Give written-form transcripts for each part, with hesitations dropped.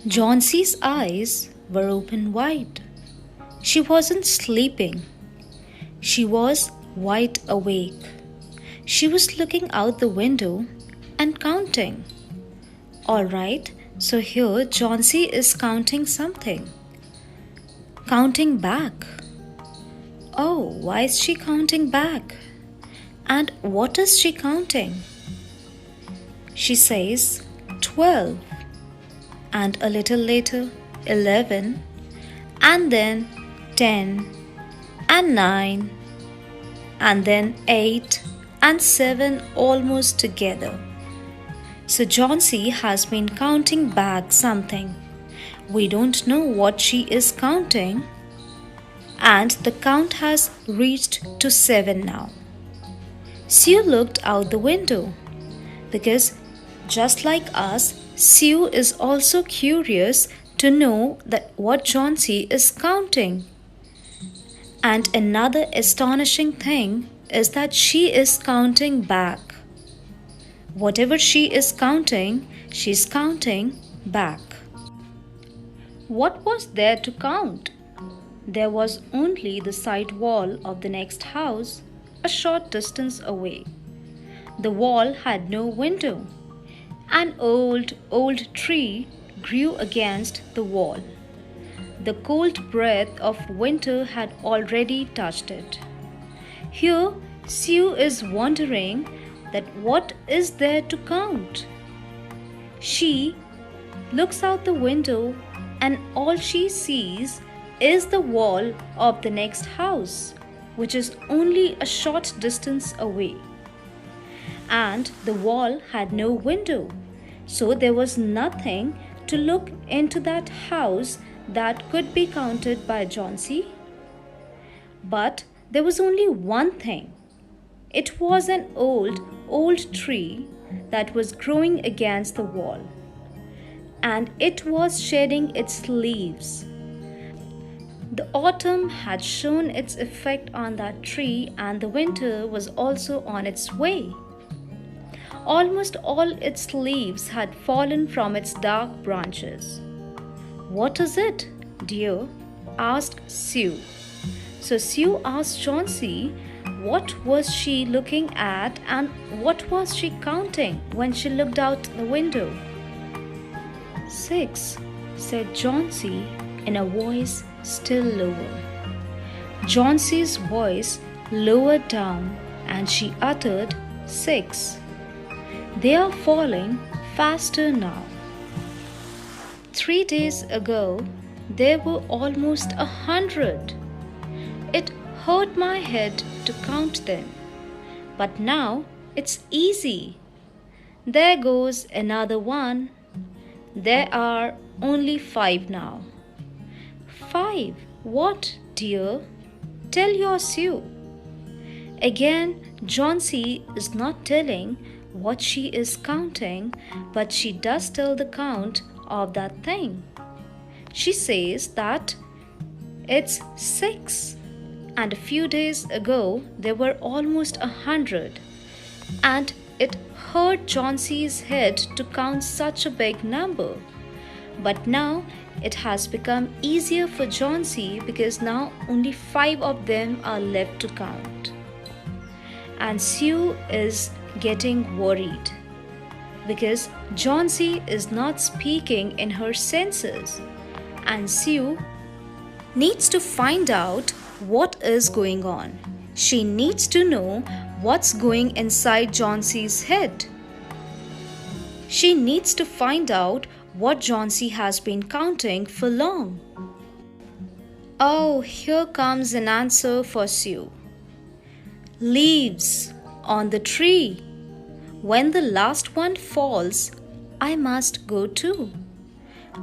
Johnsie's eyes were open wide. She wasn't sleeping. She was wide awake. She was looking out the window and counting. All right, so here Johnsy is counting something. Counting back. Oh, why is she counting back? And what is she counting? She says 12, and a little later 11, and then 10, and 9, and then 8 and 7 almost together. So Johnsy has been counting back something. We don't know what she is counting, and the count has reached to 7 now. Sue looked out the window because just like us, Sue is also curious to know that what Johnsy is counting. And another astonishing thing is that she is counting back. Whatever she is counting, she's counting back. What was there to count? There was only the side wall of the next house, a short distance away. The wall had no window. An old tree grew against the wall. The cold breath of winter had already touched it. Here, Sue is wondering that what is there to count? She looks out the window and all she sees is the wall of the next house, which is only a short distance away. And the wall had no window, so there was nothing to look into that house that could be counted by Johnsy. But there was only one thing. It was an old tree that was growing against the wall, and it was shedding its leaves. The autumn had shown its effect on that tree, and the winter was also on its way. Almost all its leaves had fallen from its dark branches. "What is it, dear?" asked Sue. So Sue asked Johnsy what was she looking at and what was she counting when she looked out the window. 6, said Johnsy in a voice still lower. Johnsy's voice lowered down and she uttered 6. They are falling faster now. 3 days ago, there were almost 100. It hurt my head to count them, but now it's easy. There goes another one. There are only 5 now. 5? What, dear? Tell your Sue. Again, Johnsy is not telling what she is counting, but she does tell the count of that thing. She says that it's 6, and a few days ago there were almost 100, and it hurt Johnsy's head to count such a big number. But now it has become easier for Johnsy because now only 5 of them are left to count. And Sue is getting worried because Johnsy is not speaking in her senses, and Sue needs to find out what is going on. She needs to know what's going inside Johnsy's head. She needs to find out what Johnsy has been counting for long. Oh, here comes an answer for Sue. Leaves on the tree. When the last one falls, I must go too.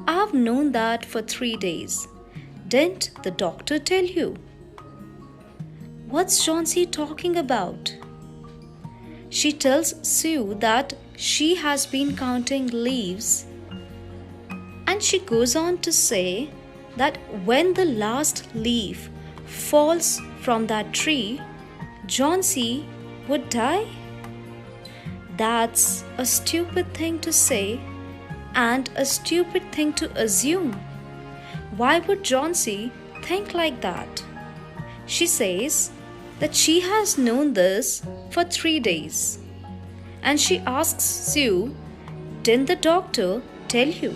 I've known that for 3 days. Didn't the doctor tell you? What's Johnsy talking about? She tells Sue that she has been counting leaves, and she goes on to say that when the last leaf falls from that tree, Johnsy would die. That's a stupid thing to say, and a stupid thing to assume. Why would Johnsy think like that? She says that she has known this for 3 days. And she asks Sue, "Didn't the doctor tell you?"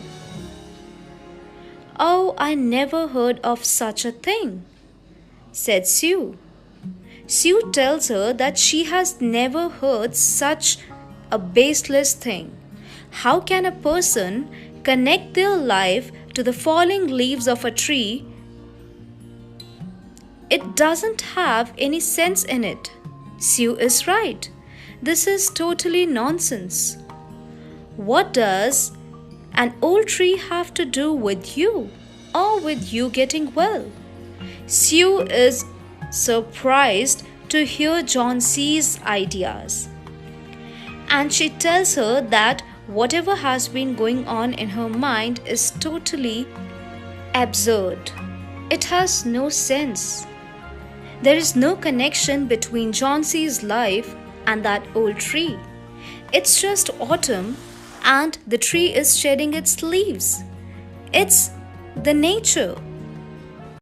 "Oh, I never heard of such a thing," said Sue. Sue tells her that she has never heard such a baseless thing. How can a person connect their life to the falling leaves of a tree? It doesn't have any sense in it. Sue is right. This is totally nonsense. What does an old tree have to do with you or with you getting well? Sue is surprised to hear Johnsey's ideas. And she tells her that whatever has been going on in her mind is totally absurd. It has no sense. There is no connection between Johnsey's life and that old tree. It's just autumn and the tree is shedding its leaves. It's the nature.